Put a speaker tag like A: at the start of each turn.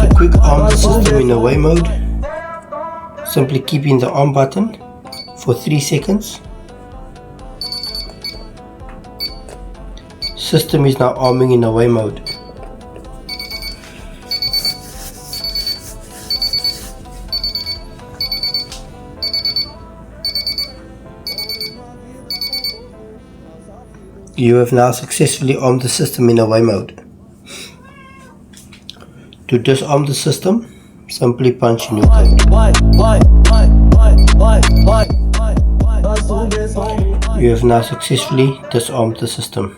A: To quick arm the system in away mode, simply keeping the arm button for 3 seconds. System is now arming in away mode. You have now successfully armed the system in away mode. To disarm the system, simply punch in your code. You have now successfully disarmed the system.